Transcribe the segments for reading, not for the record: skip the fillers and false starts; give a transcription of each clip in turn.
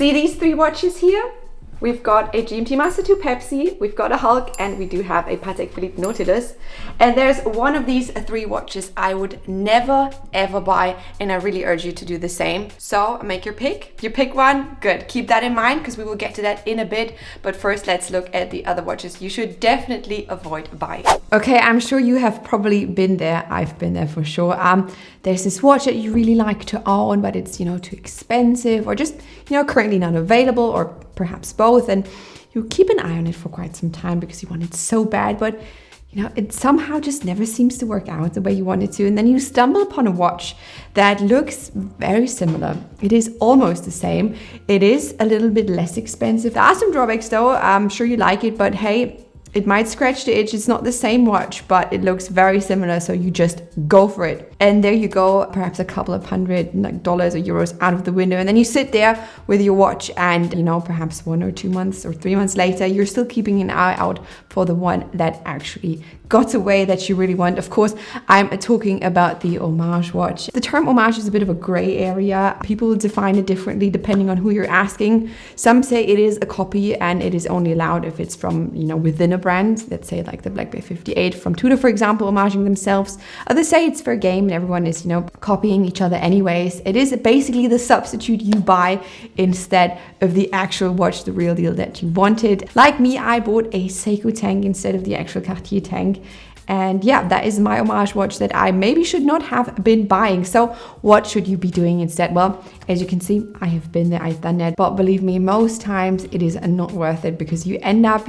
See these three watches here? We've got a GMT Master 2 Pepsi, we've got a Hulk, and we do have a Patek Philippe Nautilus. And there's one of these three watches I would never ever buy, and I really urge you to do the same. So make your pick. You pick one, good. Keep that in mind because we will get to that in a bit. But first, let's look at the other watches you should definitely avoid buying. Okay, I'm sure you have probably been there. I've been there for sure. There's this watch that you really like to own, but it's, too expensive or just, currently not available, or perhaps both. And you keep an eye on it for quite some time because you want it so bad, but it somehow just never seems to work out the way you want it to. And then you stumble upon a watch that looks very similar. It is almost the same. It is a little bit less expensive. There are some drawbacks though. I'm sure you like it, but hey, it might scratch the itch. It's not the same watch, but it looks very similar. So you just go for it. And there you go, perhaps a couple of $100 or euros out of the window. And then you sit there with your watch and, perhaps 1 or 2 months or 3 months later, you're still keeping an eye out for the one that actually got away that you really want. Of course, I'm talking about the hommage watch. The term homage is a bit of a gray area. People define it differently depending on who you're asking. Some say it is a copy and it is only allowed if it's from, within a brand. Let's say like the Black Bay 58 from Tudor, for example, homaging themselves. Others say it's fair game and everyone is, copying each other anyways. It is basically the substitute you buy instead of the actual watch, the real deal that you wanted. Like me, I bought a Seiko tank instead of the actual Cartier tank. And yeah, that is my homage watch that I maybe should not have been buying. So what should you be doing instead? Well, as you can see, I have been there, I've done that. But believe me, most times it is not worth it because you end up,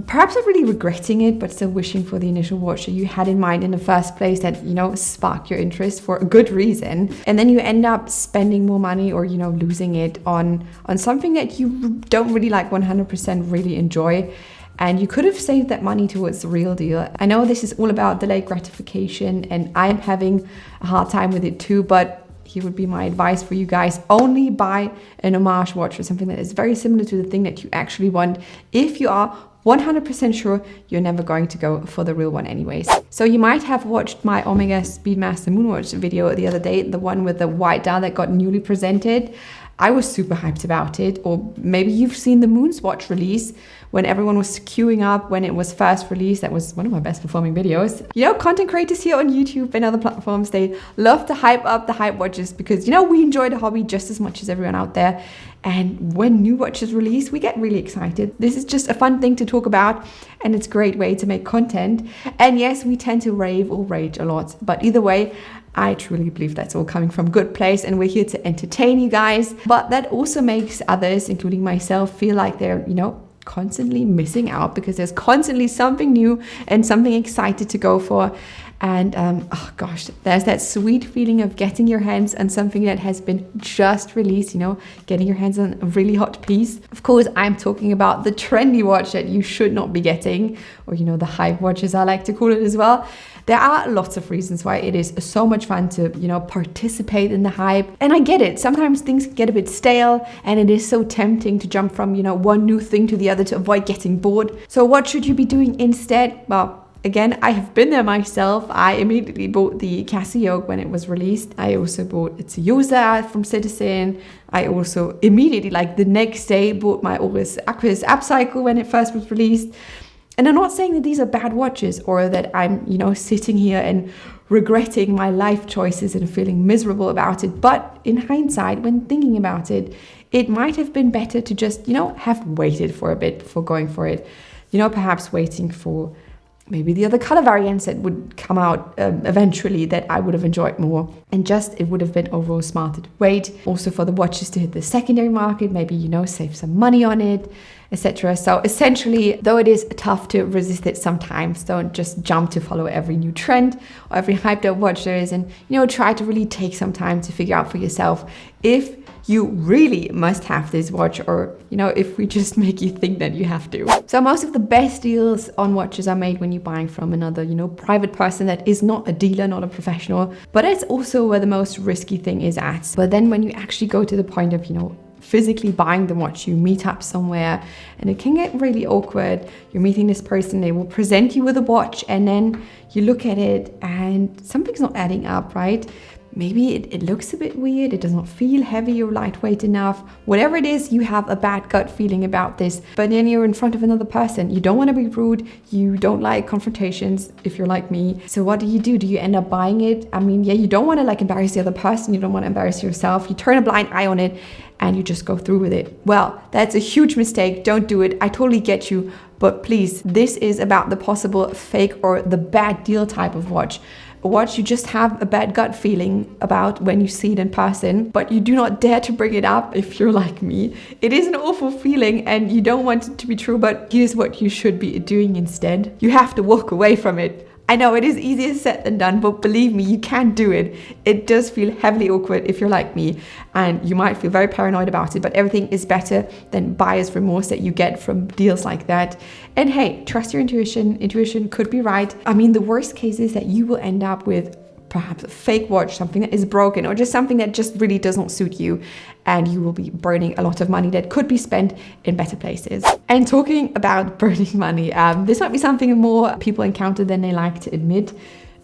perhaps not really regretting it, but still wishing for the initial watch that you had in mind in the first place that, sparked your interest for a good reason. And then you end up spending more money or, losing it on something that you don't really 100% really enjoy. And you could have saved that money towards the real deal. I know this is all about delayed gratification and I'm having a hard time with it too, but here would be my advice for you guys. Only buy an homage watch or something that is very similar to the thing that you actually want if you are 100% sure you're never going to go for the real one anyways. So you might have watched my Omega Speedmaster Moonwatch video the other day, the one with the white dial that got newly presented. I was super hyped about it. Or maybe you've seen the Moon's watch release when everyone was queuing up when it was first released. That was one of my best performing videos. Content creators here on YouTube and other platforms, they love to hype up the hype watches because, we enjoy the hobby just as much as everyone out there. And when new watches release, we get really excited. This is just a fun thing to talk about and it's a great way to make content. And yes, we tend to rave or rage a lot, but either way, I truly believe that's all coming from a good place and we're here to entertain you guys. But that also makes others, including myself, feel like they're, constantly missing out because there's constantly something new and something excited to go for. And oh gosh, there's that sweet feeling of getting your hands on something that has been just released, getting your hands on a really hot piece. Of course, I'm talking about the trendy watch that you should not be getting, or the hype watches I like to call it as well. There are lots of reasons why it is so much fun to, participate in the hype. And I get it. Sometimes things get a bit stale and it is so tempting to jump from, one new thing to the other to avoid getting bored. So what should you be doing instead? Well, again, I have been there myself. I immediately bought the Casio when it was released. I also bought its user from Citizen. I also immediately, the next day, bought my Oris Aquis Upcycle when it first was released. And I'm not saying that these are bad watches or that I'm, sitting here and regretting my life choices and feeling miserable about it. But in hindsight, when thinking about it, it might have been better to just, have waited for a bit before going for it. Perhaps waiting for maybe the other color variants that would come out eventually that I would have enjoyed more. And just, it would have been overall smarter to wait. Also for the watches to hit the secondary market, maybe, save some money on it, etc. So essentially, though it is tough to resist it sometimes, don't just jump to follow every new trend or every hyped up watch there is, and try to really take some time to figure out for yourself if you really must have this watch, or if we just make you think that you have to. So most of the best deals on watches are made when you're buying from another private person that is not a dealer, not a professional. But it's also where the most risky thing is at. But then when you actually go to the point of physically buying the watch, you meet up somewhere and it can get really awkward. You're meeting this person, they will present you with a watch, and then you look at it and something's not adding up, right? maybe it looks a bit weird, it does not feel heavy or lightweight enough. Whatever it is, you have a bad gut feeling about this, but then you're in front of another person. You don't want to be rude, you don't like confrontations if you're like me. So what do? Do you end up buying it? I mean, yeah, you don't want to like embarrass the other person, you don't want to embarrass yourself. You turn a blind eye on it and you just go through with it. Well, that's a huge mistake. Don't do it. I totally get you. But please, this is about the possible fake or the bad deal type of watch. A watch you just have a bad gut feeling about when you see it in person, but you do not dare to bring it up if you're like me. It is an awful feeling and you don't want it to be true, but here's what you should be doing instead. You have to walk away from it. I know it is easier said than done, but believe me, you can do it. It does feel heavily awkward if you're like me, and you might feel very paranoid about it, but everything is better than buyer's remorse that you get from deals like that. And hey, trust your intuition. Intuition could be right. I mean, the worst case is that you will end up with perhaps a fake watch, something that is broken, or just something that just really does not suit you, and you will be burning a lot of money that could be spent in better places. And talking about burning money, this might be something more people encounter than they like to admit.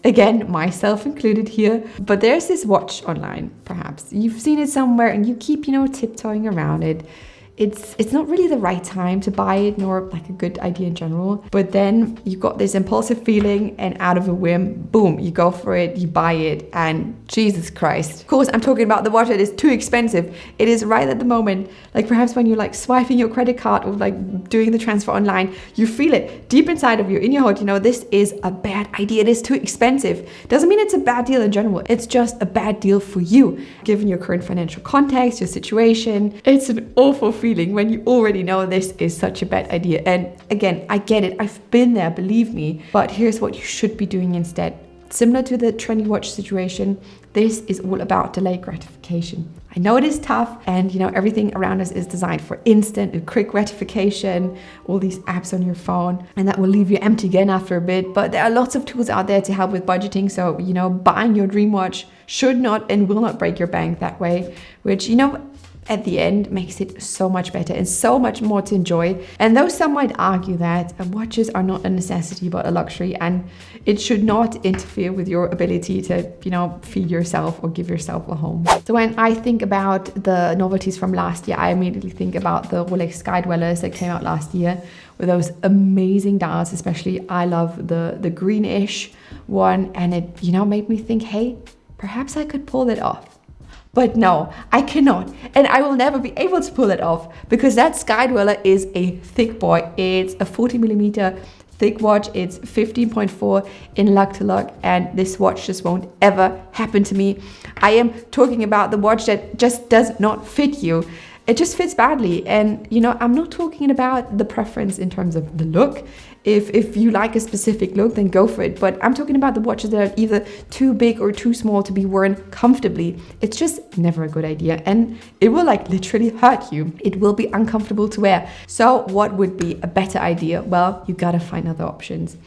Again, myself included here, but there's this watch online, perhaps you've seen it somewhere and you keep, tiptoeing around it. It's not really the right time to buy it, nor like a good idea in general. But then you got this impulsive feeling and out of a whim, boom, you go for it, you buy it, and Jesus Christ. Of course, I'm talking about the watch that is too expensive. It is right at the moment, like perhaps when you're like swiping your credit card or like doing the transfer online, you feel it deep inside of you, in your heart, this is a bad idea. It is too expensive. Doesn't mean it's a bad deal in general. It's just a bad deal for you, given your current financial context, your situation. It's an awful feeling when you already know this is such a bad idea. And again, I get it. I've been there, believe me. But here's what you should be doing instead. Similar to the trendy watch situation, this is all about delayed gratification. I know it is tough, and everything around us is designed for instant and quick gratification, all these apps on your phone, and that will leave you empty again after a bit. But there are lots of tools out there to help with budgeting. So, buying your dream watch should not and will not break your bank that way, which, at the end makes it so much better and so much more to enjoy. And though some might argue that watches are not a necessity but a luxury, and it should not interfere with your ability to, feed yourself or give yourself a home. So when I think about the novelties from last year, I immediately think about the Rolex Sky Dwellers that came out last year with those amazing dials. Especially I love the greenish one, and it, made me think, hey, perhaps I could pull it off. But no, I cannot, and I will never be able to pull it off, because that Sky Dweller is a thick boy. It's a 40mm thick watch. It's 15.4 in lug to lug, and this watch just won't ever happen to me. I am talking about the watch that just does not fit you. It just fits badly. And I'm not talking about the preference in terms of the look. If you like a specific look, then go for it. But I'm talking about the watches that are either too big or too small to be worn comfortably. It's just never a good idea, and it will literally hurt you. It will be uncomfortable to wear. So what would be a better idea? Well, you gotta find other options.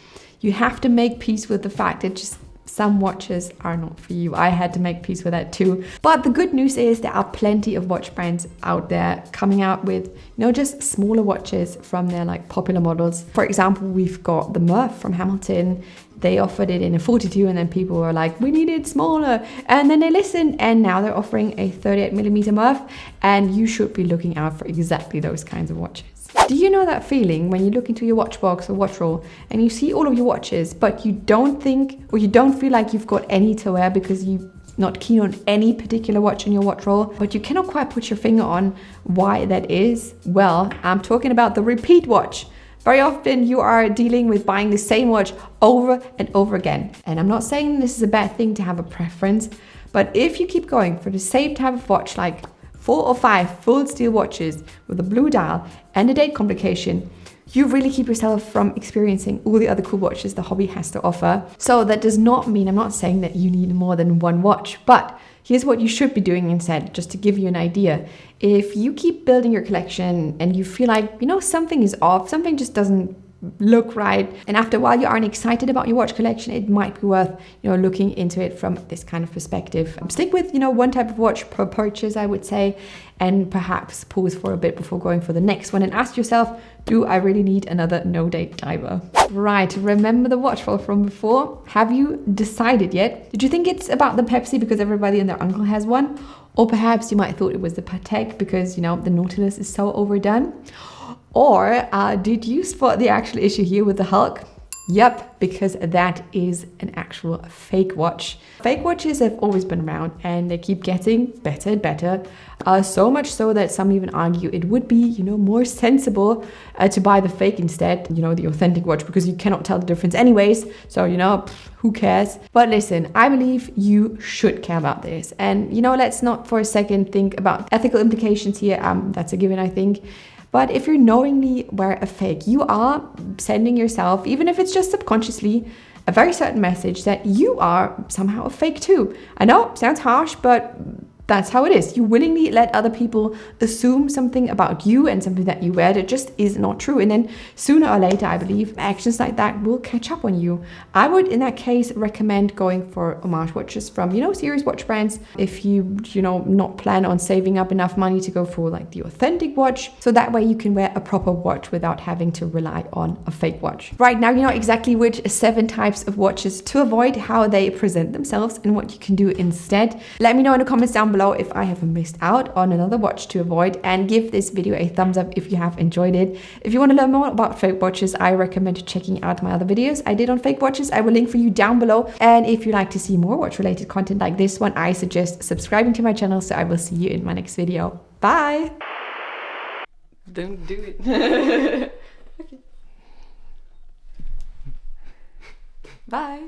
You have to make peace with the fact that just some watches are not for you. I had to make peace with that too. But the good news is there are plenty of watch brands out there coming out with, just smaller watches from their popular models. For example, we've got the Murph from Hamilton. They offered it in a 42, and then people were like, we need it smaller. And then they listened, and now they're offering a 38mm Murph, and you should be looking out for exactly those kinds of watches. Do you know that feeling when you look into your watch box or watch roll and you see all of your watches, but you don't think, or you don't feel like you've got any to wear because you're not keen on any particular watch in your watch roll, but you cannot quite put your finger on why that is? Well, I'm talking about the repeat watch. Very often you are dealing with buying the same watch over and over again. And I'm not saying this is a bad thing to have a preference, but if you keep going for the same type of watch, like 4 or 5 full steel watches with a blue dial and a date complication, you really keep yourself from experiencing all the other cool watches the hobby has to offer. So that does not mean, I'm not saying that you need more than one watch, but here's what you should be doing instead, just to give you an idea. If you keep building your collection and you feel like, something is off, something just doesn't look right. And after a while you aren't excited about your watch collection, it might be worth, looking into it from this kind of perspective. Stick with, one type of watch per purchase, I would say, and perhaps pause for a bit before going for the next one and ask yourself, do I really need another no-date diver? Right, remember the watch fall from before? Have you decided yet? Did you think it's about the Pepsi because everybody and their uncle has one? Or perhaps you might have thought it was the Patek because, the Nautilus is so overdone? Or did you spot the actual issue here with the Hulk? Yep, because that is an actual fake watch. Fake watches have always been around and they keep getting better and better. So much so that some even argue it would be, more sensible to buy the fake instead, the authentic watch, because you cannot tell the difference anyways. So, who cares? But listen, I believe you should care about this. And, let's not for a second think about ethical implications here. That's a given, I think. But if you knowingly wear a fake, you are sending yourself, even if it's just subconsciously, a very certain message that you are somehow a fake too. I know, sounds harsh, but that's how it is. You willingly let other people assume something about you and something that you wear that just is not true. And then sooner or later, I believe, actions like that will catch up on you. I would, in that case, recommend going for homage watches from, serious watch brands. If you, not plan on saving up enough money to go for like the authentic watch. So that way you can wear a proper watch without having to rely on a fake watch. Right now, you know exactly which 7 types of watches to avoid, how they present themselves and what you can do instead. Let me know in the comments down below if I have missed out on another watch to avoid, and give this video a thumbs up if you have enjoyed it. If you want to learn more about fake watches, I recommend checking out my other videos I did on fake watches. I will link for you down below. And if you like to see more watch related content like this one, I suggest subscribing to my channel. So I will see you in my next video. Bye. Don't do it. Okay. Bye.